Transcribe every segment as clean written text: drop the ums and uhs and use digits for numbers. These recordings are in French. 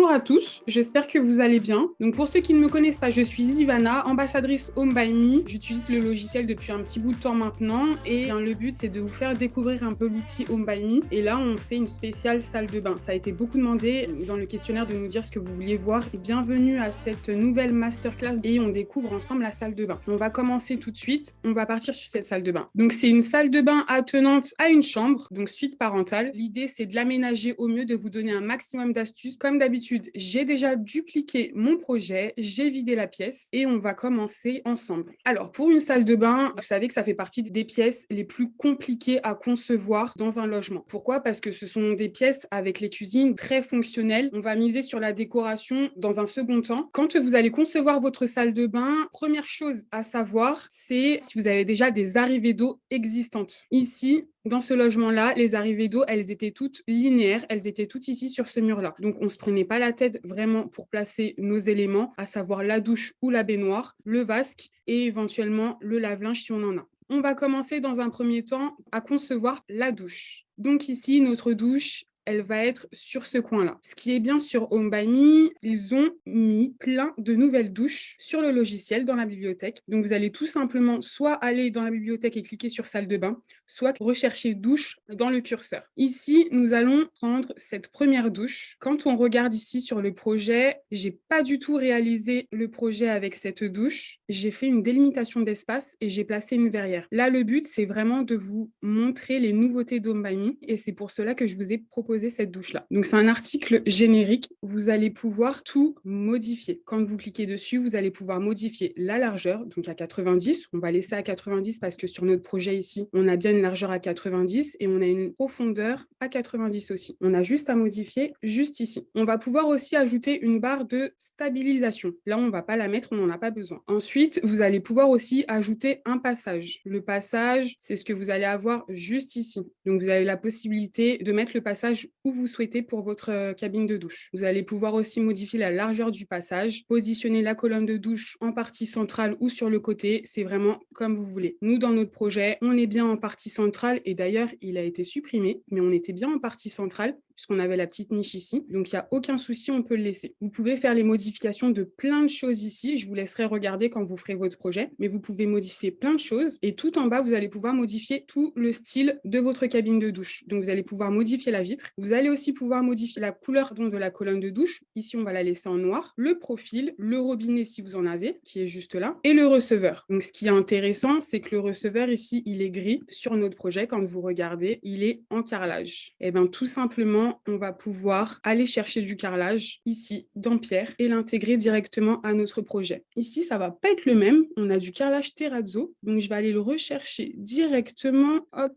Bonjour à tous, j'espère que vous allez bien. Donc pour ceux qui ne me connaissent pas, je suis Ivana, ambassadrice Home by Me. J'utilise le logiciel depuis un petit bout de temps maintenant et le but c'est de vous faire découvrir un peu l'outil Home by Me. Et là on fait une spéciale salle de bain. Ça a été beaucoup demandé dans le questionnaire de nous dire ce que vous vouliez voir. Et bienvenue à cette nouvelle masterclass et on découvre ensemble la salle de bain. On va commencer tout de suite, on va partir sur cette salle de bain. Donc c'est une salle de bain attenante à une chambre, donc suite parentale. L'idée c'est de l'aménager au mieux, de vous donner un maximum d'astuces. Comme d'habitude, j'ai déjà dupliqué mon projet, j'ai vidé la pièce et on va commencer ensemble. Alors, pour une salle de bain, vous savez que ça fait partie des pièces les plus compliquées à concevoir dans un logement. Pourquoi? Parce que ce sont des pièces avec les cuisines très fonctionnelles. On va miser sur la décoration dans un second temps. Quand vous allez concevoir votre salle de bain, première chose à savoir, c'est si vous avez déjà des arrivées d'eau existantes. Ici, dans ce logement-là, les arrivées d'eau, elles étaient toutes linéaires, elles étaient toutes ici sur ce mur-là. Donc, on ne se prenait pas la tête vraiment pour placer nos éléments, à savoir la douche ou la baignoire, le vasque et éventuellement le lave-linge si on en a. On va commencer dans un premier temps à concevoir la douche. Donc ici, notre douche, elle va être sur ce coin-là. Ce qui est bien sur Home by Me, ils ont mis plein de nouvelles douches sur le logiciel dans la bibliothèque. Donc, vous allez tout simplement soit aller dans la bibliothèque et cliquer sur salle de bain, soit rechercher douche dans le curseur. Ici, nous allons prendre cette première douche. Quand on regarde ici sur le projet, j'ai pas du tout réalisé le projet avec cette douche. J'ai fait une délimitation d'espace et j'ai placé une verrière. Là, le but, c'est vraiment de vous montrer les nouveautés d'Home by Me et c'est pour cela que je vous ai proposé cette douche-là. Donc, c'est un article générique. Vous allez pouvoir tout modifier. Quand vous cliquez dessus, vous allez pouvoir modifier la largeur, donc à 90. On va laisser à 90 parce que sur notre projet ici, on a bien une largeur à 90 et on a une profondeur à 90 aussi. On a juste à modifier juste ici. On va pouvoir aussi ajouter une barre de stabilisation. Là, on ne va pas la mettre, on n'en a pas besoin. Ensuite, vous allez pouvoir aussi ajouter un passage. Le passage, c'est ce que vous allez avoir juste ici. Donc, vous avez la possibilité de mettre le passage où vous souhaitez pour votre cabine de douche. Vous allez pouvoir aussi modifier la largeur du passage, positionner la colonne de douche en partie centrale ou sur le côté, c'est vraiment comme vous voulez. Nous, dans notre projet, on est bien en partie centrale et d'ailleurs, il a été supprimé, mais on était bien en partie centrale puisqu'on avait la petite niche ici. Donc, il n'y a aucun souci, on peut le laisser. Vous pouvez faire les modifications de plein de choses ici. Je vous laisserai regarder quand vous ferez votre projet, mais vous pouvez modifier plein de choses. Et tout en bas, vous allez pouvoir modifier tout le style de votre cabine de douche. Donc, vous allez pouvoir modifier la vitre. Vous allez aussi pouvoir modifier la couleur de la colonne de douche. Ici, on va la laisser en noir. Le profil, le robinet si vous en avez, qui est juste là, et le receveur. Donc, ce qui est intéressant, c'est que le receveur ici, il est gris. Sur notre projet, quand vous regardez, il est en carrelage. Et bien, tout simplement, on va pouvoir aller chercher du carrelage ici dans pierre et l'intégrer directement à notre projet. Ici, ça va pas être le même. On a du carrelage terrazzo, donc je vais aller le rechercher directement, hop,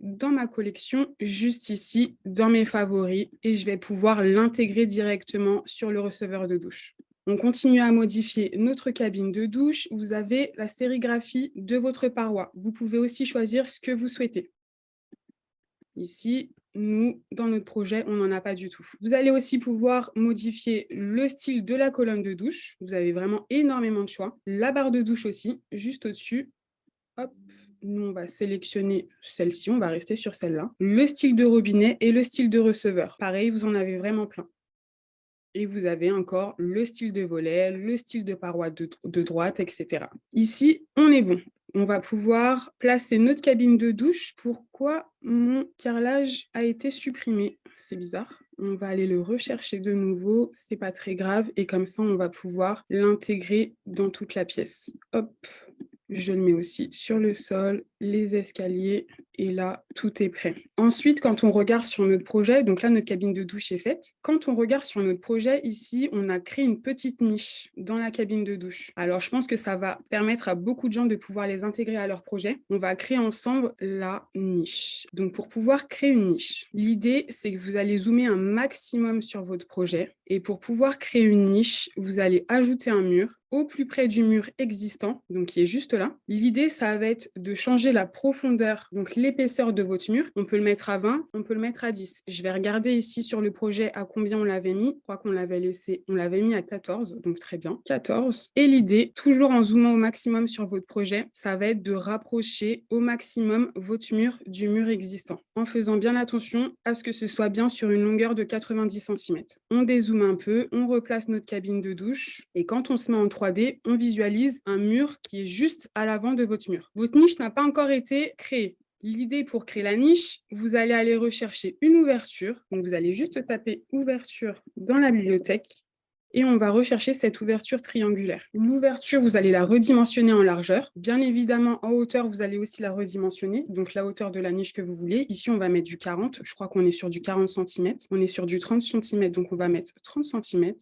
dans ma collection, juste ici, dans mes favoris, et je vais pouvoir l'intégrer directement sur le receveur de douche. On continue à modifier notre cabine de douche. Vous avez la sérigraphie de votre paroi. Vous pouvez aussi choisir ce que vous souhaitez. Ici, nous, dans notre projet, on n'en a pas du tout. Vous allez aussi pouvoir modifier le style de la colonne de douche. Vous avez vraiment énormément de choix. La barre de douche aussi, juste au-dessus. Hop, nous, on va sélectionner celle-ci, on va rester sur celle-là. Le style de robinet et le style de receveur. Pareil, vous en avez vraiment plein. Et vous avez encore le style de volet, le style de paroi de droite, etc. Ici, on est bon. On va pouvoir placer notre cabine de douche. Pourquoi mon carrelage a été supprimé? C'est bizarre. On va aller le rechercher de nouveau. C'est pas très grave. Et comme ça, on va pouvoir l'intégrer dans toute la pièce. Hop. Je le mets aussi sur le sol, les escaliers, et là, tout est prêt. Ensuite, quand on regarde sur notre projet, donc là, notre cabine de douche est faite. Quand on regarde sur notre projet, ici, on a créé une petite niche dans la cabine de douche. Alors, je pense que ça va permettre à beaucoup de gens de pouvoir les intégrer à leur projet. On va créer ensemble la niche. Donc, pour pouvoir créer une niche, l'idée, c'est que vous allez zoomer un maximum sur votre projet. Et pour pouvoir créer une niche, vous allez ajouter un mur au plus près du mur existant, donc qui est juste là. L'idée, ça va être de changer la profondeur, donc l'épaisseur de votre mur. On peut le mettre à 20, on peut le mettre à 10. Je vais regarder ici sur le projet à combien on l'avait mis. Je crois qu'on l'avait mis à 14, donc très bien, 14. Et l'idée, toujours en zoomant au maximum sur votre projet, ça va être de rapprocher au maximum votre mur du mur existant, en faisant bien attention à ce que ce soit bien sur une longueur de 90 cm. On dézoome un peu, on replace notre cabine de douche, et quand on se met en 3D, on visualise un mur qui est juste à l'avant de votre mur. Votre niche n'a pas encore été créée. L'idée pour créer la niche, vous allez aller rechercher une ouverture. Donc, vous allez juste taper ouverture dans la bibliothèque et on va rechercher cette ouverture triangulaire. L'ouverture, vous allez la redimensionner en largeur. Bien évidemment, en hauteur, vous allez aussi la redimensionner. Donc, la hauteur de la niche que vous voulez. Ici, on va mettre du 40. Je crois qu'on est sur du 40 cm. On est sur du 30 cm, donc on va mettre 30 cm.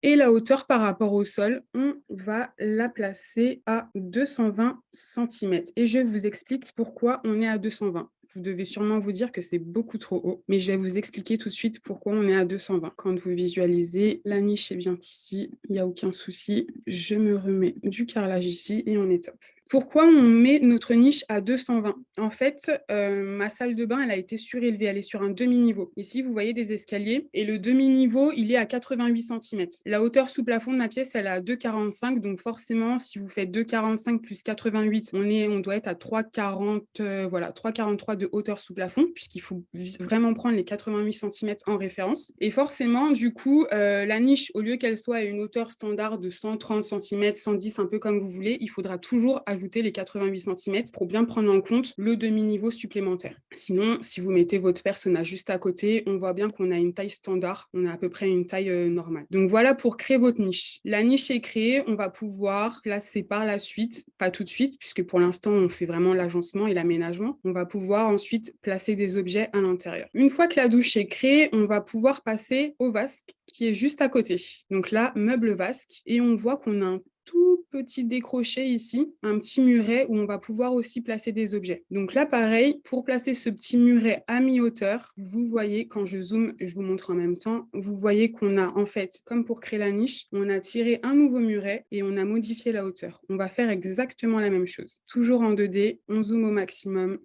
Et la hauteur par rapport au sol, on va la placer à 220 cm. Et je vous explique pourquoi on est à 220. Vous devez sûrement vous dire que c'est beaucoup trop haut, mais je vais vous expliquer tout de suite pourquoi on est à 220. Quand vous visualisez, la niche est bien ici, il n'y a aucun souci. Je me remets du carrelage ici et on est top. Pourquoi on met notre niche à 220? En fait, ma salle de bain, elle a été surélevée, elle est sur un demi-niveau. Ici, vous voyez des escaliers et le demi-niveau, il est à 88 cm. La hauteur sous plafond de ma pièce, elle est à 2,45, donc forcément, si vous faites 2,45 plus 88, on doit être à 3,40, voilà, 3,43 de hauteur sous plafond, puisqu'il faut vraiment prendre les 88 cm en référence. Et forcément, du coup, la niche, au lieu qu'elle soit à une hauteur standard de 130 cm, 110, un peu comme vous voulez, il faudra toujours ajouter les 88 cm pour bien prendre en compte le demi-niveau supplémentaire. Sinon, si vous mettez votre personnage juste à côté, on voit bien qu'on a une taille standard, on a à peu près une taille normale. Donc voilà pour créer votre niche. La niche est créée, on va pouvoir placer par la suite, pas tout de suite, puisque pour l'instant, on fait vraiment l'agencement et l'aménagement. On va pouvoir ensuite placer des objets à l'intérieur. Une fois que la douche est créée, on va pouvoir passer au vasque qui est juste à côté. Donc là, meuble vasque, et on voit qu'on a un tout petit décroché ici, un petit muret où on va pouvoir aussi placer des objets. Donc là, pareil, pour placer ce petit muret à mi-hauteur, vous voyez, quand je zoome, je vous montre en même temps, vous voyez qu'on a en fait, comme pour créer la niche, on a tiré un nouveau muret et on a modifié la hauteur. On va faire exactement la même chose. Toujours en 2D, on zoome au maximum,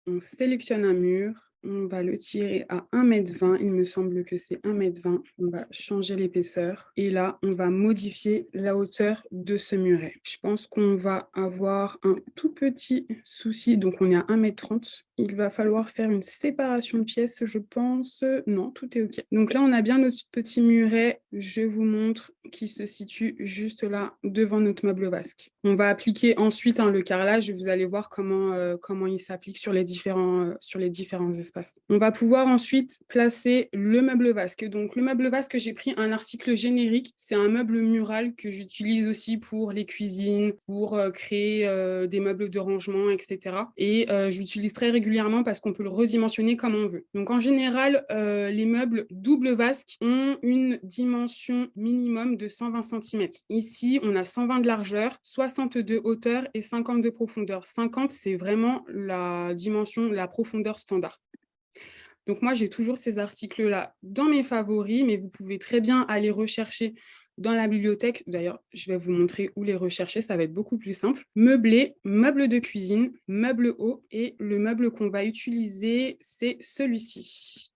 on sélectionne un mur, on va le tirer à 1,20 m. Il me semble que c'est 1,20 m. On va changer l'épaisseur. Et là, on va modifier la hauteur de ce muret. Je pense qu'on va avoir un tout petit souci. Donc, on est à 1,30 m. Il va falloir faire une séparation de pièces, je pense. Non, tout est OK. Donc là, on a bien notre petit muret. Je vous montre qui se situe juste là, devant notre meuble vasque. On va appliquer ensuite le carrelage. Vous allez voir comment il s'applique sur les différents espaces. On va pouvoir ensuite placer le meuble vasque. Donc, le meuble vasque, j'ai pris un article générique. C'est un meuble mural que j'utilise aussi pour les cuisines, pour créer des meubles de rangement, etc. Et j'utilise très régulièrement parce qu'on peut le redimensionner comme on veut. Donc, en général, les meubles double vasque ont une dimension minimum de 120 cm. Ici, on a 120 de largeur, 60 de hauteur et 50 de profondeur. 50, c'est vraiment la dimension, la profondeur standard. Donc moi, j'ai toujours ces articles-là dans mes favoris, mais vous pouvez très bien aller rechercher dans la bibliothèque. D'ailleurs, je vais vous montrer où les rechercher, ça va être beaucoup plus simple. Meublé, meuble de cuisine, meuble haut, et le meuble qu'on va utiliser, c'est celui-ci.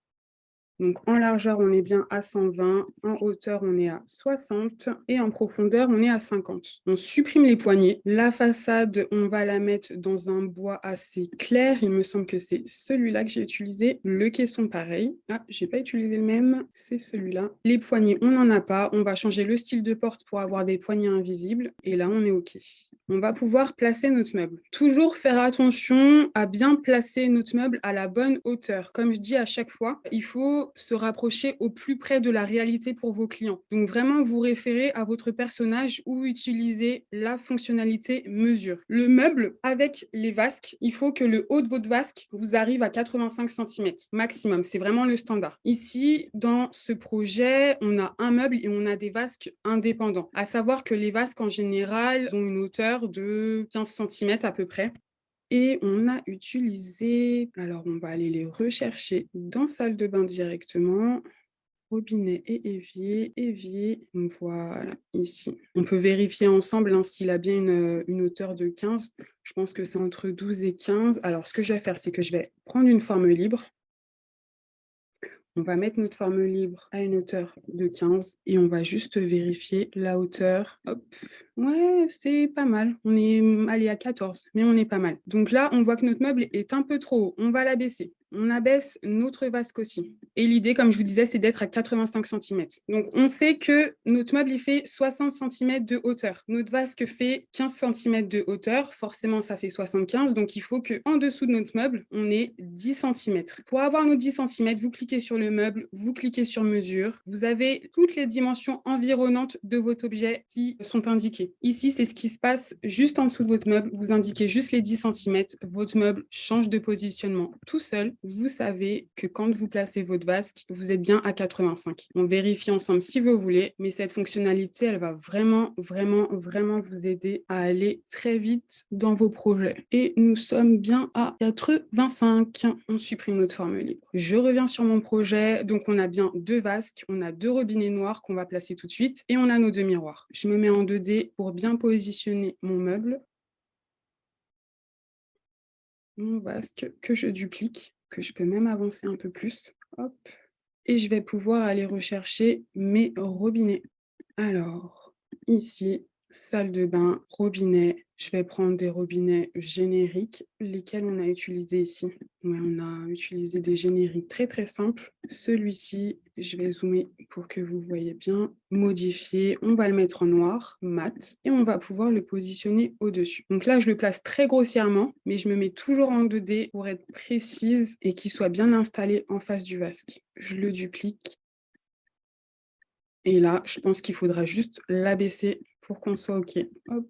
Donc, en largeur, on est bien à 120, en hauteur, on est à 60 et en profondeur, on est à 50. On supprime les poignées. La façade, on va la mettre dans un bois assez clair. Il me semble que c'est celui-là que j'ai utilisé. Le caisson, pareil. Ah, j'ai pas utilisé le même, c'est celui-là. Les poignées, on n'en a pas. On va changer le style de porte pour avoir des poignées invisibles. Et là, on est OK. On va pouvoir placer notre meuble. Toujours faire attention à bien placer notre meuble à la bonne hauteur. Comme je dis à chaque fois, il faut se rapprocher au plus près de la réalité pour vos clients. Donc vraiment vous référer à votre personnage ou utiliser la fonctionnalité mesure. Le meuble avec les vasques, il faut que le haut de votre vasque vous arrive à 85 cm maximum. C'est vraiment le standard. Ici, dans ce projet, on a un meuble et on a des vasques indépendants. À savoir que les vasques en général ont une hauteur de 15 cm à peu près. Et on a utilisé, alors on va aller les rechercher dans salle de bain directement. robinet et évier, évier, donc voilà, ici. On peut vérifier ensemble, hein, s'il a bien une hauteur de 15. Je pense que c'est entre 12 et 15. Alors, ce que je vais faire, c'est que je vais prendre une forme libre. On va mettre notre forme libre à une hauteur de 15 et on va juste vérifier la hauteur. Hop, ouais, c'est pas mal. On est allé à 14, mais on est pas mal. Donc là, on voit que notre meuble est un peu trop haut. On va l'abaisser. On abaisse notre vasque aussi. Et l'idée, comme je vous disais, c'est d'être à 85 cm. Donc, on sait que notre meuble, il fait 60 cm de hauteur. Notre vasque fait 15 cm de hauteur. Forcément, ça fait 75. Donc, il faut qu'en dessous de notre meuble, on ait 10 cm. Pour avoir nos 10 cm, vous cliquez sur le meuble, vous cliquez sur mesure. Vous avez toutes les dimensions environnantes de votre objet qui sont indiquées. Ici, c'est ce qui se passe juste en dessous de votre meuble. Vous indiquez juste les 10 cm. Votre meuble change de positionnement tout seul. Vous savez que quand vous placez votre vasque, vous êtes bien à 85. On vérifie ensemble si vous voulez, mais cette fonctionnalité, elle va vraiment, vraiment, vraiment vous aider à aller très vite dans vos projets. Et nous sommes bien à 85. On supprime notre forme libre. Je reviens sur mon projet. Donc, on a bien 2 vasques, on a 2 robinets noirs qu'on va placer tout de suite et on a nos 2 miroirs. Je me mets en 2D pour bien positionner mon meuble. Mon vasque que je duplique, que je peux même avancer un peu plus. Hop. Et je vais pouvoir aller rechercher mes robinets. Alors, ici, salle de bain, robinet. Je vais prendre des robinets génériques, lesquels on a utilisés ici. Ouais, on a utilisé des génériques très très simples. Celui-ci, je vais zoomer pour que vous voyez bien. Modifier, on va le mettre en noir, mat, et on va pouvoir le positionner au-dessus. Donc là, je le place très grossièrement, mais je me mets toujours en 2D pour être précise et qu'il soit bien installé en face du vasque. Je le duplique. Et là, je pense qu'il faudra juste l'abaisser pour qu'on soit OK. Hop.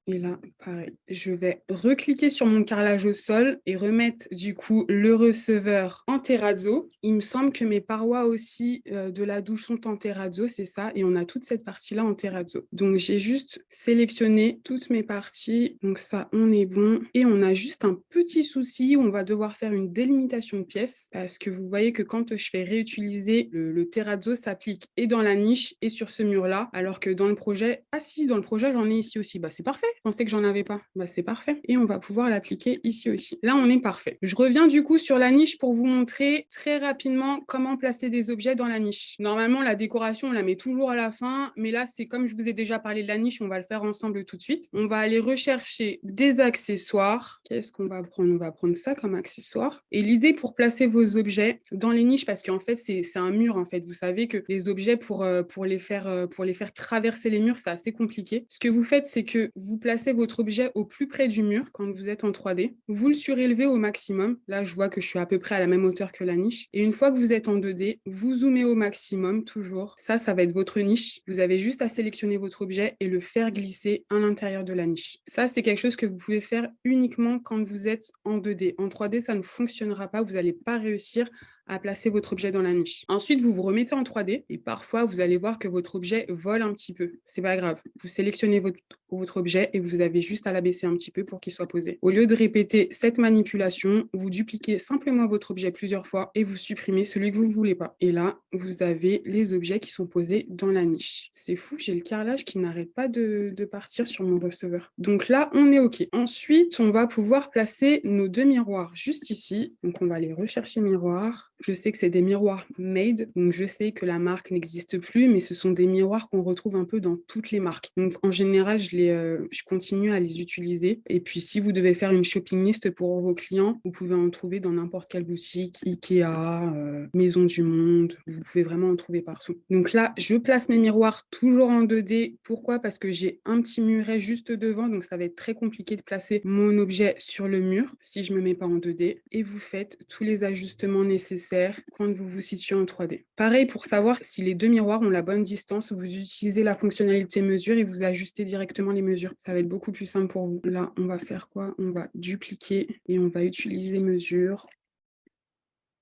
Et là, pareil, je vais recliquer sur mon carrelage au sol et remettre du coup le receveur en terrazzo. Il me semble que mes parois aussi de la douche sont en terrazzo, c'est ça. Et on a toute cette partie-là en terrazzo. Donc, j'ai juste sélectionné toutes mes parties. Donc ça, on est bon. Et on a juste un petit souci. On va devoir faire une délimitation de pièces parce que vous voyez que quand je fais réutiliser le terrazzo s'applique et dans la niche et sur ce mur-là, alors que dans le projet, ah si, dans le projet, j'en ai ici aussi. Bah, c'est parfait. Je pensais que j'en avais pas. Bah, c'est parfait. Et on va pouvoir l'appliquer ici aussi. Là, on est parfait. Je reviens du coup sur la niche pour vous montrer très rapidement comment placer des objets dans la niche. Normalement, la décoration, on la met toujours à la fin, mais là, c'est comme je vous ai déjà parlé de la niche, on va le faire ensemble tout de suite. On va aller rechercher des accessoires. Qu'est-ce qu'on va prendre? On va prendre ça comme accessoire. Et l'idée pour placer vos objets dans les niches, parce qu'en fait, c'est un mur, en fait. Vous savez que les objets, pour les faire traverser les murs, c'est assez compliqué. Ce que vous faites, c'est que vous placez votre objet au plus près du mur quand vous êtes en 3D. Vous le surélevez au maximum. Là, je vois que je suis à peu près à la même hauteur que la niche. Et une fois que vous êtes en 2D, vous zoomez au maximum, toujours. Ça va être votre niche. Vous avez juste à sélectionner votre objet et le faire glisser à l'intérieur de la niche. Ça, c'est quelque chose que vous pouvez faire uniquement quand vous êtes en 2D. En 3D, ça ne fonctionnera pas. Vous n'allez pas réussir à placer votre objet dans la niche. Ensuite, vous vous remettez en 3D et parfois, vous allez voir que votre objet vole un petit peu. C'est pas grave. Vous sélectionnez votre objet et vous avez juste à l'abaisser un petit peu pour qu'il soit posé. Au lieu de répéter cette manipulation, vous dupliquez simplement votre objet plusieurs fois et vous supprimez celui que vous ne voulez pas. Et là, vous avez les objets qui sont posés dans la niche. C'est fou, j'ai le carrelage qui n'arrête pas de partir sur mon receveur. Donc là, on est OK. Ensuite, on va pouvoir placer nos 2 miroirs juste ici. Donc, on va aller rechercher miroirs. Je sais que c'est des miroirs made, donc je sais que la marque n'existe plus, mais ce sont des miroirs qu'on retrouve un peu dans toutes les marques. Donc en général, je continue à les utiliser. Et puis si vous devez faire une shopping list pour vos clients, vous pouvez en trouver dans n'importe quelle boutique, Ikea, Maison du Monde, vous pouvez vraiment en trouver partout. Donc là, je place mes miroirs toujours en 2D. Pourquoi? Parce que j'ai un petit muret juste devant, donc ça va être très compliqué de placer mon objet sur le mur si je ne me mets pas en 2D. Et vous faites tous les ajustements nécessaires quand vous vous situez en 3D. Pareil, pour savoir si les 2 miroirs ont la bonne distance, vous utilisez la fonctionnalité mesure et vous ajustez directement les mesures. Ça va être beaucoup plus simple pour vous. Là, on va faire quoi? On va dupliquer et on va utiliser mesure.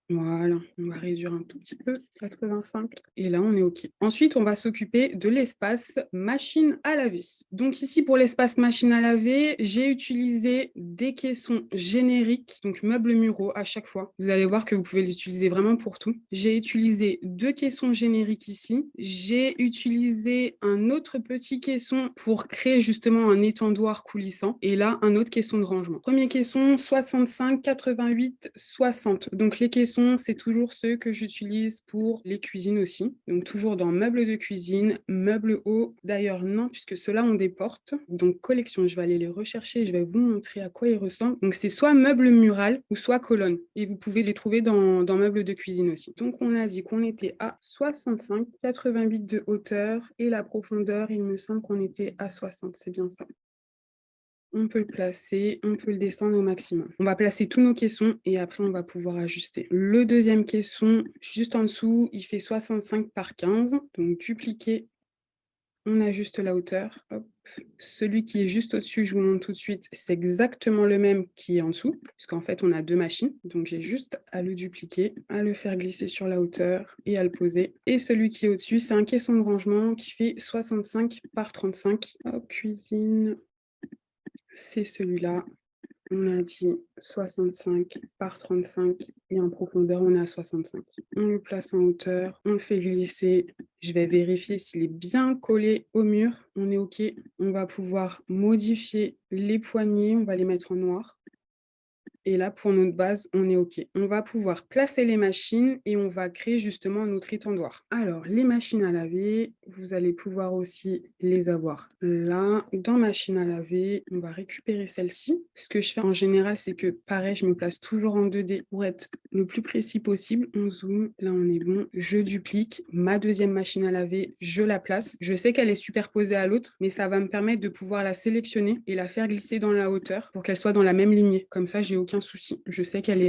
Voilà, on va réduire un tout petit peu, 85. Et là, on est OK. Ensuite, on va s'occuper de l'espace machine à laver. Donc ici, pour l'espace machine à laver, j'ai utilisé des caissons génériques, donc meubles muraux à chaque fois. Vous allez voir que vous pouvez les utiliser vraiment pour tout. J'ai utilisé 2 caissons génériques ici. J'ai utilisé un autre petit caisson pour créer justement un étendoir coulissant. Et là, un autre caisson de rangement. Premier caisson, 65, 88, 60. Donc les caissons, c'est toujours ceux que j'utilise pour les cuisines aussi. Donc toujours dans meubles de cuisine, meubles hauts. D'ailleurs, non, puisque ceux-là ont des portes. Donc collection, je vais aller les rechercher, je vais vous montrer à quoi ils ressemblent. Donc c'est soit meuble mural ou soit colonne. Et vous pouvez les trouver dans meubles de cuisine aussi. Donc on a dit qu'on était à 65, 88 de hauteur et la profondeur, il me semble qu'on était à 60, c'est bien ça. On peut le placer, on peut le descendre au maximum. On va placer tous nos caissons et après on va pouvoir ajuster. Le deuxième caisson, juste en dessous, il fait 65 par 15. Donc dupliquer, on ajuste la hauteur. Hop. Celui qui est juste au-dessus, je vous montre tout de suite, c'est exactement le même qui est en dessous, puisqu'en fait on a 2 machines. Donc j'ai juste à le dupliquer, à le faire glisser sur la hauteur et à le poser. Et celui qui est au-dessus, c'est un caisson de rangement qui fait 65 par 35. Hop, cuisine. C'est celui-là. On a dit 65 par 35 et en profondeur, on est à 65. On le place en hauteur, on le fait glisser. Je vais vérifier s'il est bien collé au mur. On est OK. On va pouvoir modifier les poignées. On va les mettre en noir. Et là, pour notre base, on est OK. On va pouvoir placer les machines et on va créer justement notre étendoir. Alors, les machines à laver, vous allez pouvoir aussi les avoir là. Dans machine à laver, on va récupérer celle-ci. Ce que je fais en général, c'est que pareil, je me place toujours en 2D pour être le plus précis possible. On zoome, là on est bon. Je duplique ma deuxième machine à laver, je la place. Je sais qu'elle est superposée à l'autre, mais ça va me permettre de pouvoir la sélectionner et la faire glisser dans la hauteur pour qu'elle soit dans la même lignée. Comme ça, j'ai aucun souci. Je sais elle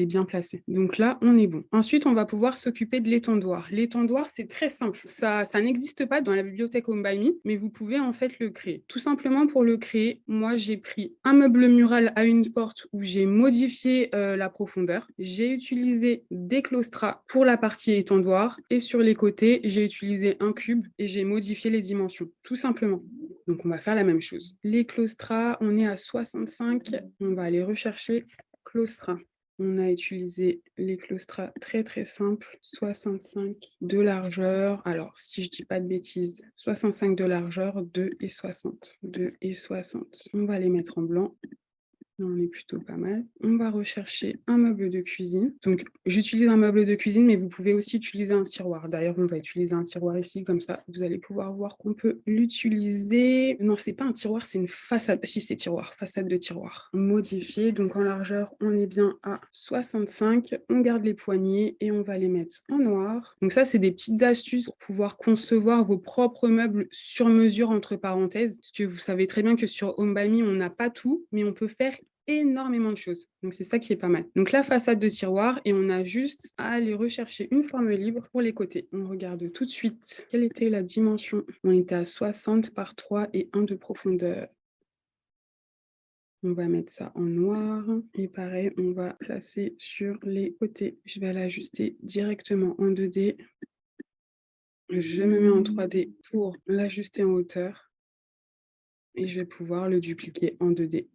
est bien placée. Donc là, on est bon. Ensuite, on va pouvoir s'occuper de l'étendoir. L'étendoir, c'est très simple. Ça n'existe pas dans la bibliothèque Home by Me, mais vous pouvez en fait le créer. Tout simplement pour le créer, moi, j'ai pris un meuble mural à une porte où j'ai modifié la profondeur. J'ai utilisé des claustras pour la partie étendoir et sur les côtés, j'ai utilisé un cube et j'ai modifié les dimensions, tout simplement. Donc, on va faire la même chose. Les claustras, on est à 65. On va aller rechercher claustras. On a utilisé les claustras très très simples, 65 de largeur. Alors, si je dis pas de bêtises, 65 de largeur, 2 et 60. 2 et 60. On va les mettre en blanc. Là, on est plutôt pas mal. On va rechercher un meuble de cuisine. Donc, j'utilise un meuble de cuisine, mais vous pouvez aussi utiliser un tiroir. D'ailleurs, on va utiliser un tiroir ici, comme ça, vous allez pouvoir voir qu'on peut l'utiliser. Non, c'est pas un tiroir, c'est une façade. Si, c'est tiroir, façade de tiroir. Modifier, donc en largeur, on est bien à 65. On garde les poignées et on va les mettre en noir. Donc ça, c'est des petites astuces pour pouvoir concevoir vos propres meubles sur mesure, entre parenthèses. Parce que vous savez très bien que sur Home by Me, on n'a pas tout, mais on peut faire énormément de choses. Donc, c'est ça qui est pas mal. Donc, la façade de tiroir et on a juste à aller rechercher une forme libre pour les côtés. On regarde tout de suite quelle était la dimension. On était à 60 par 3 et 1 de profondeur. On va mettre ça en noir et pareil, on va placer sur les côtés. Je vais l'ajuster directement en 2D. Je me mets en 3D pour l'ajuster en hauteur et je vais pouvoir le dupliquer en 2D.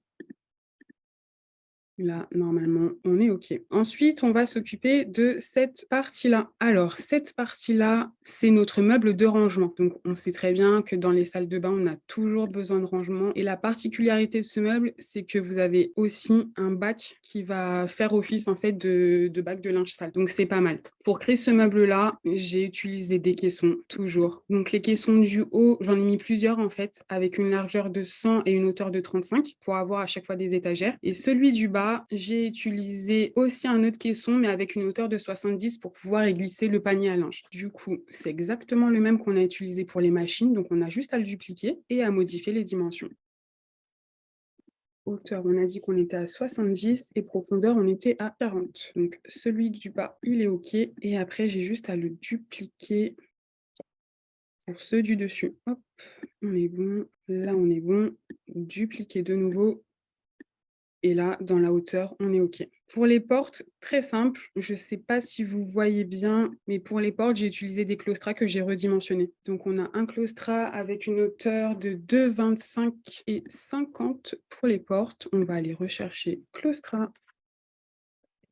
Là, normalement, on est OK. Ensuite, on va s'occuper de cette partie-là. Alors, cette partie-là, c'est notre meuble de rangement. Donc, on sait très bien que dans les salles de bain, on a toujours besoin de rangement. Et la particularité de ce meuble, c'est que vous avez aussi un bac qui va faire office, en fait, de bac de linge sale. Donc, c'est pas mal. Pour créer ce meuble-là, j'ai utilisé des caissons, toujours. Donc, les caissons du haut, j'en ai mis plusieurs, en fait, avec une largeur de 100 et une hauteur de 35 pour avoir à chaque fois des étagères. Et celui du bas, j'ai utilisé aussi un autre caisson, mais avec une hauteur de 70 pour pouvoir y glisser le panier à linge. Du coup, c'est exactement le même qu'on a utilisé pour les machines, donc on a juste à le dupliquer et à modifier les dimensions. Hauteur, on a dit qu'on était à 70 et profondeur, on était à 40. Donc celui du bas, il est OK. Et après, j'ai juste à le dupliquer pour ceux du dessus. Hop, on est bon. Là, on est bon. Dupliquer de nouveau. Et là, dans la hauteur, on est OK. Pour les portes, très simple. Je ne sais pas si vous voyez bien, mais pour les portes, j'ai utilisé des claustras que j'ai redimensionnés. Donc, on a un claustrat avec une hauteur de 2,25 et 50 pour les portes. On va aller rechercher claustras.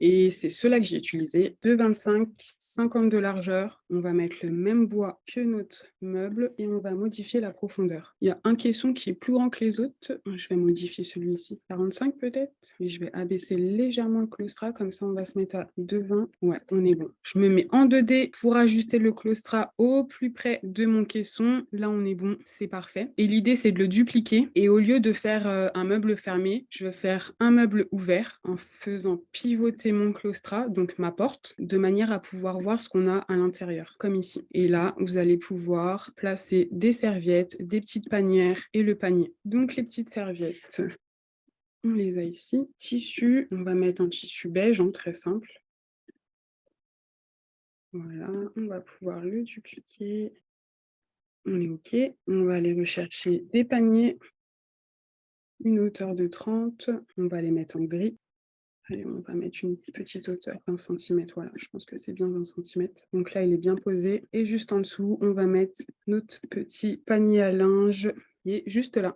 Et c'est ceux-là que j'ai utilisés, 2,25, 50 de largeur. On va mettre le même bois que notre meuble et on va modifier la profondeur. Il y a un caisson qui est plus grand que les autres. Je vais modifier celui-ci, 45 peut-être. Et je vais abaisser légèrement le claustrat, comme ça on va se mettre à 2,20. Ouais, on est bon. Je me mets en 2D pour ajuster le claustrat au plus près de mon caisson. Là, on est bon, c'est parfait. Et l'idée, c'est de le dupliquer. Et au lieu de faire un meuble fermé, je vais faire un meuble ouvert en faisant pivoter mon claustrat, donc ma porte, de manière à pouvoir voir ce qu'on a à l'intérieur, comme ici. Et là, vous allez pouvoir placer des serviettes, des petites panières et le panier. Donc les petites serviettes, on les a ici. Tissu, on va mettre un tissu beige, hein, très simple. Voilà, on va pouvoir le dupliquer. On est OK. On va aller rechercher des paniers, une hauteur de 30. On va les mettre en gris. Allez, on va mettre une petite hauteur, 20 cm. Voilà, je pense que c'est bien 20 cm. Donc là, il est bien posé. Et juste en dessous, on va mettre notre petit panier à linge qui est juste là.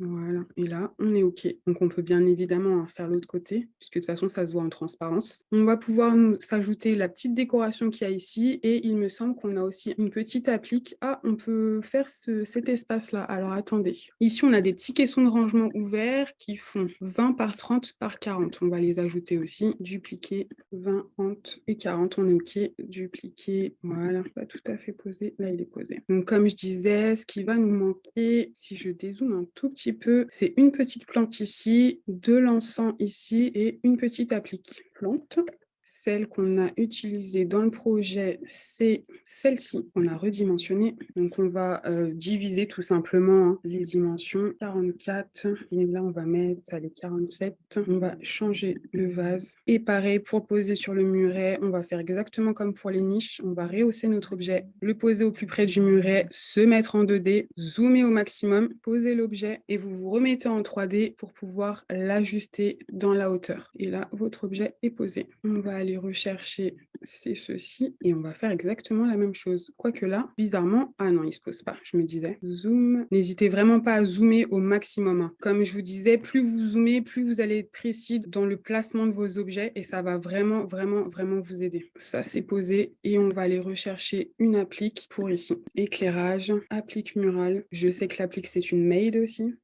Voilà, et là, on est OK. Donc, on peut bien évidemment faire l'autre côté, puisque de toute façon, ça se voit en transparence. On va pouvoir s'ajouter la petite décoration qu'il y a ici, et il me semble qu'on a aussi une petite applique. Ah, on peut faire cet espace-là. Alors, attendez. Ici, on a des petits caissons de rangement ouverts qui font 20 par 30 par 40. On va les ajouter aussi. Dupliquer 20, 30 et 40. On est OK. Dupliquer. Voilà, pas tout à fait posé. Là, il est posé. Donc, comme je disais, ce qui va nous manquer, si je dézoome un tout petit peu, c'est une petite plante ici, de l'encens ici et une petite applique plante. Celle qu'on a utilisée dans le projet, c'est celle-ci qu'on a redimensionnée. Donc, on va diviser tout simplement les dimensions. 44, et là, on va mettre les 47. On va changer le vase. Et pareil, pour poser sur le muret, on va faire exactement comme pour les niches. On va rehausser notre objet, le poser au plus près du muret, se mettre en 2D, zoomer au maximum, poser l'objet et vous vous remettez en 3D pour pouvoir l'ajuster dans la hauteur. Et là, votre objet est posé. On va aller rechercher, c'est ceci, et on va faire exactement la même chose. Quoique là, bizarrement, ah non, il se pose pas, je me disais. Zoom. N'hésitez vraiment pas à zoomer au maximum, hein. Comme je vous disais, plus vous zoomez, plus vous allez être précis dans le placement de vos objets et ça va vraiment, vraiment, vraiment vous aider. Ça, c'est posé et on va aller rechercher une applique pour ici. Éclairage, applique murale. Je sais que l'applique, c'est une Made aussi.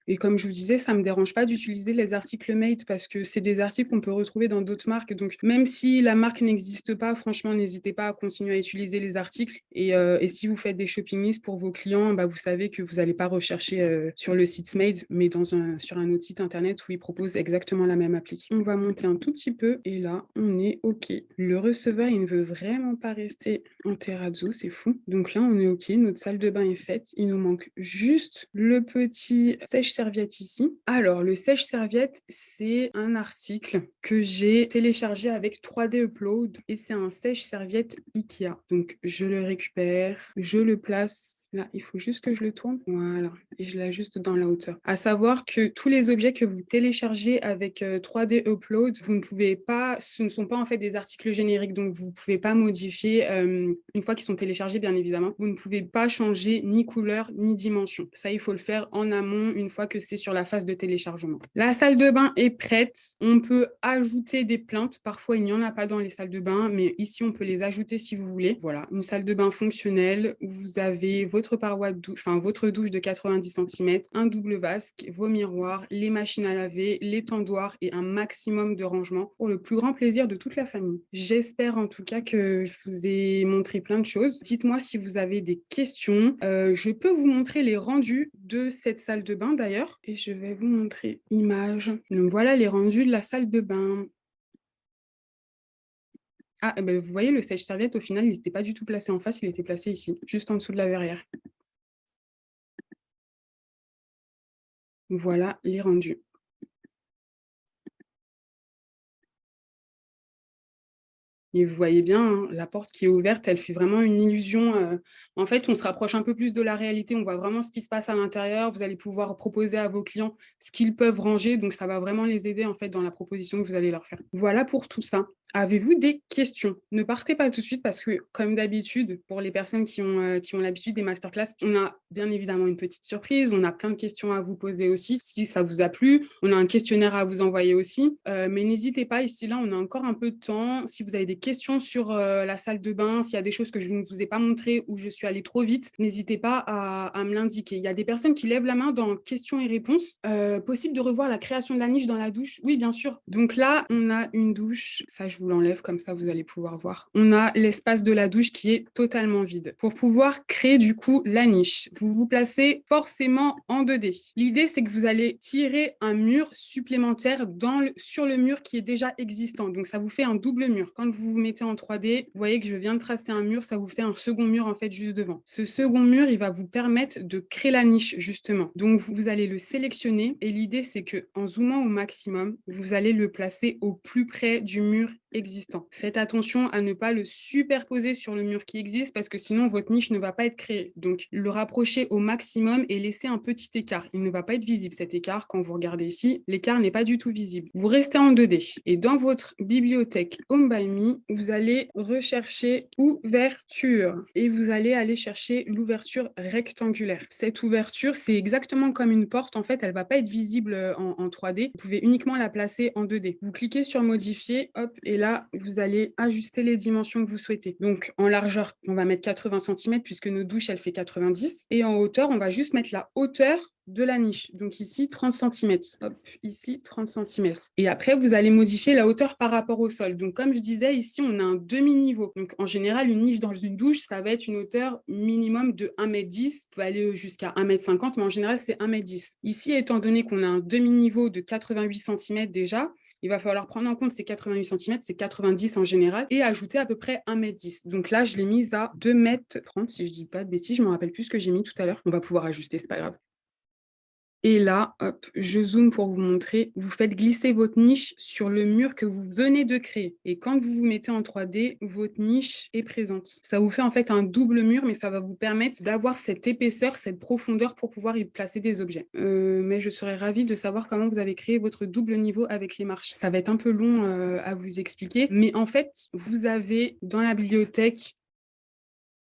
Et comme je vous disais, ça ne me dérange pas d'utiliser les articles made parce que c'est des articles qu'on peut retrouver dans d'autres marques. Donc, même si la marque n'existe pas, franchement, n'hésitez pas à continuer à utiliser les articles. Et si vous faites des shopping lists pour vos clients, bah, vous savez que vous n'allez pas rechercher sur le site Made, mais sur un autre site internet où ils proposent exactement la même appli. On va monter un tout petit peu et là, on est OK. Le receveur, il ne veut vraiment pas rester en terrazzo, c'est fou. Donc là, on est OK. Notre salle de bain est faite. Il nous manque juste le petit sèche-serviette ici. Alors, le sèche-serviette, c'est un article que j'ai téléchargé avec 3D Upload et c'est un sèche-serviette Ikea. Donc, je le récupère, je le place. Là, il faut juste que je le tourne. Voilà. Et je l'ajuste dans la hauteur. À savoir que tous les objets que vous téléchargez avec 3D Upload, vous ne pouvez pas, ce ne sont pas en fait des articles génériques, donc vous ne pouvez pas modifier une fois qu'ils sont téléchargés, bien évidemment. Vous ne pouvez pas changer ni couleur ni dimension. Ça, il faut le faire en amont une fois que c'est sur la phase de téléchargement. La salle de bain est prête. On peut ajouter des plaintes. Parfois, il n'y en a pas dans les salles de bain, mais ici, on peut les ajouter si vous voulez. Voilà, une salle de bain fonctionnelle où vous avez votre paroi de douche, enfin votre douche de 90 cm, un double vasque, vos miroirs, les machines à laver, les tendoirs et un maximum de rangement pour le plus grand plaisir de toute la famille. J'espère en tout cas que je vous ai montré plein de choses. Dites-moi si vous avez des questions. Je peux vous montrer les rendus de cette salle de bain d'ailleurs et je vais vous montrer images. Donc voilà les rendus de la salle de bain. Ah, ben, vous voyez, le sèche-serviette, au final, il n'était pas du tout placé en face, il était placé ici, juste en dessous de la verrière. Voilà les rendus. Et vous voyez bien, hein, la porte qui est ouverte, elle fait vraiment une illusion. En fait, on se rapproche un peu plus de la réalité. On voit vraiment ce qui se passe à l'intérieur. Vous allez pouvoir proposer à vos clients ce qu'ils peuvent ranger. Donc, ça va vraiment les aider en fait dans la proposition que vous allez leur faire. Voilà pour tout ça. Avez-vous des questions? Ne partez pas tout de suite parce que, comme d'habitude, pour les personnes qui ont l'habitude des masterclass, on a bien évidemment une petite surprise. On a plein de questions à vous poser aussi si ça vous a plu. On a un questionnaire à vous envoyer aussi. Mais n'hésitez pas, ici, là, on a encore un peu de temps. Si vous avez des questions sur la salle de bain, s'il y a des choses que je ne vous ai pas montrées ou je suis allée trop vite, n'hésitez pas à me l'indiquer. Il y a des personnes qui lèvent la main dans questions et réponses. Possible de revoir la création de la niche dans la douche? Oui, bien sûr. Donc là, on a une douche. Ça, je vous l'enlève, comme ça, vous allez pouvoir voir. On a l'espace de la douche qui est totalement vide. Pour pouvoir créer, du coup, la niche, vous vous placez forcément en 2D. L'idée, c'est que vous allez tirer un mur supplémentaire sur le mur qui est déjà existant. Donc, ça vous fait un double mur. Quand vous vous mettez en 3D, vous voyez que je viens de tracer un mur, ça vous fait un second mur, en fait, juste devant. Ce second mur, il va vous permettre de créer la niche, justement. Donc, vous allez le sélectionner et l'idée, c'est que en zoomant au maximum, vous allez le placer au plus près du mur existant. Faites attention à ne pas le superposer sur le mur qui existe parce que sinon votre niche ne va pas être créée. Donc le rapprocher au maximum et laisser un petit écart. Il ne va pas être visible cet écart quand vous regardez ici. L'écart n'est pas du tout visible. Vous restez en 2D et dans votre bibliothèque Home by Me, vous allez rechercher ouverture et vous allez aller chercher l'ouverture rectangulaire. Cette ouverture, c'est exactement comme une porte. En fait, elle ne va pas être visible en 3D. Vous pouvez uniquement la placer en 2D. Vous cliquez sur modifier, hop, et là, vous allez ajuster les dimensions que vous souhaitez. Donc, en largeur, on va mettre 80 cm puisque nos douches, elle fait 90. Et en hauteur, on va juste mettre la hauteur de la niche. Donc ici, 30 cm. Hop, ici, 30 cm. Et après, vous allez modifier la hauteur par rapport au sol. Donc, comme je disais, ici, on a un demi-niveau. Donc, en général, une niche dans une douche, ça va être une hauteur minimum de 1,10 m. Vous pouvez aller jusqu'à 1,50 m, mais en général, c'est 1,10 m. Ici, étant donné qu'on a un demi-niveau de 88 cm déjà, il va falloir prendre en compte ces 88 cm, c'est 90 en général, et ajouter à peu près 1,10 m. Donc là, je l'ai mise à 2,30 m, si je ne dis pas de bêtises, je ne me rappelle plus ce que j'ai mis tout à l'heure. On va pouvoir ajuster, c'est pas grave. Et là, hop, je zoome pour vous montrer. Vous faites glisser votre niche sur le mur que vous venez de créer. Et quand vous vous mettez en 3D, votre niche est présente. Ça vous fait en fait un double mur, mais ça va vous permettre d'avoir cette épaisseur, cette profondeur pour pouvoir y placer des objets. Mais je serais ravie de savoir comment vous avez créé votre double niveau avec les marches. Ça va être un peu long à vous expliquer, mais en fait, vous avez dans la bibliothèque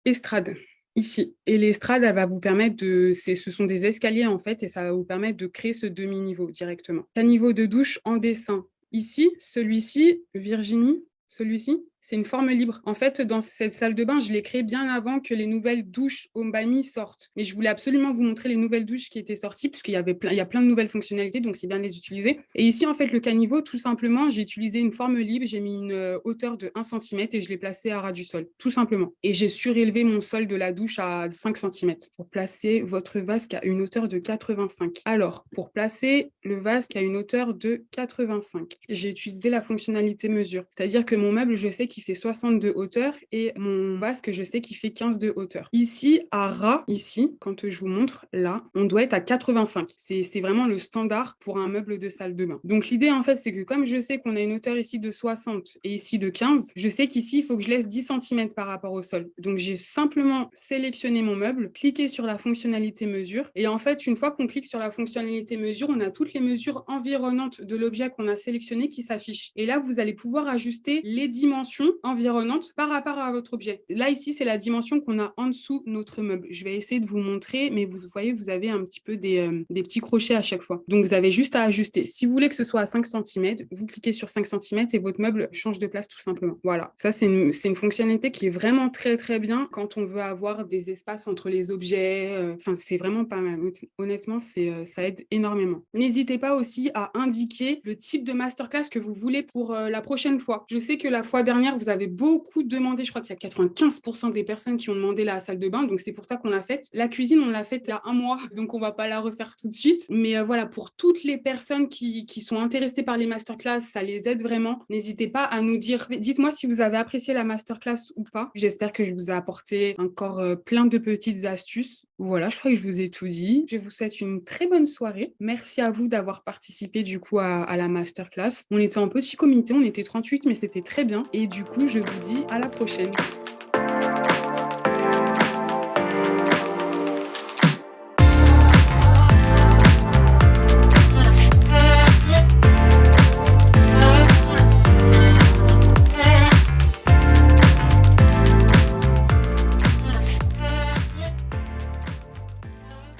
Estrade. Ici. Et l'estrade, elle va vous permettre ce sont des escaliers en fait, et ça va vous permettre de créer ce demi-niveau directement. Un niveau de douche en dessin. Ici, celui-ci, Virginie, celui-ci, c'est une forme libre. En fait, dans cette salle de bain, je l'ai créée bien avant que les nouvelles douches Home by Me sortent. Mais je voulais absolument vous montrer les nouvelles douches qui étaient sorties, puisqu'il y a plein de nouvelles fonctionnalités, donc c'est bien de les utiliser. Et ici, en fait, le caniveau, tout simplement, j'ai utilisé une forme libre, j'ai mis une hauteur de 1 cm et je l'ai placé à ras du sol, tout simplement. Et j'ai surélevé mon sol de la douche à 5 cm pour placer votre vase qui a une hauteur de 85. Alors, pour placer le vase qui a une hauteur de 85, j'ai utilisé la fonctionnalité mesure. C'est-à-dire que mon meuble, je sais qu'il fait 60 de hauteur et mon vasque, je sais qu'il fait 15 de hauteur. Ici, à ras, ici, quand je vous montre, là, on doit être à 85. C'est vraiment le standard pour un meuble de salle de bain. Donc, l'idée, en fait, c'est que comme je sais qu'on a une hauteur ici de 60 et ici de 15, je sais qu'ici, il faut que je laisse 10 cm par rapport au sol. Donc, j'ai simplement sélectionné mon meuble, cliqué sur la fonctionnalité mesure et en fait, une fois qu'on clique sur la fonctionnalité mesure, on a toutes les mesures environnantes de l'objet qu'on a sélectionné qui s'affichent. Et là, vous allez pouvoir ajuster les dimensions environnantes par rapport à votre objet. Là, ici, c'est la dimension qu'on a en dessous notre meuble. Je vais essayer de vous montrer, mais vous voyez, vous avez un petit peu des petits crochets à chaque fois. Donc, vous avez juste à ajuster. Si vous voulez que ce soit à 5 cm, vous cliquez sur 5 cm et votre meuble change de place tout simplement. Voilà. Ça, c'est une fonctionnalité qui est vraiment très, très bien quand on veut avoir des espaces entre les objets. Enfin, c'est vraiment pas mal. Honnêtement, ça aide énormément. N'hésitez pas aussi à indiquer le type de masterclass que vous voulez pour la prochaine fois. Je sais que la fois dernière, vous avez beaucoup demandé, je crois qu'il y a 95% des personnes qui ont demandé la salle de bain, donc c'est pour ça qu'on l'a faite. La cuisine, on l'a faite il y a un mois, donc on va pas la refaire tout de suite. Mais voilà, pour toutes les personnes qui sont intéressées par les masterclass, ça les aide vraiment. N'hésitez pas à nous dire, dites-moi si vous avez apprécié la masterclass ou pas. J'espère que je vous ai apporté encore plein de petites astuces. Voilà, je crois que je vous ai tout dit. Je vous souhaite une très bonne soirée. Merci à vous d'avoir participé du coup à la masterclass. On était en petit comité, on était 38, mais c'était très bien. Et du coup, je vous dis à la prochaine.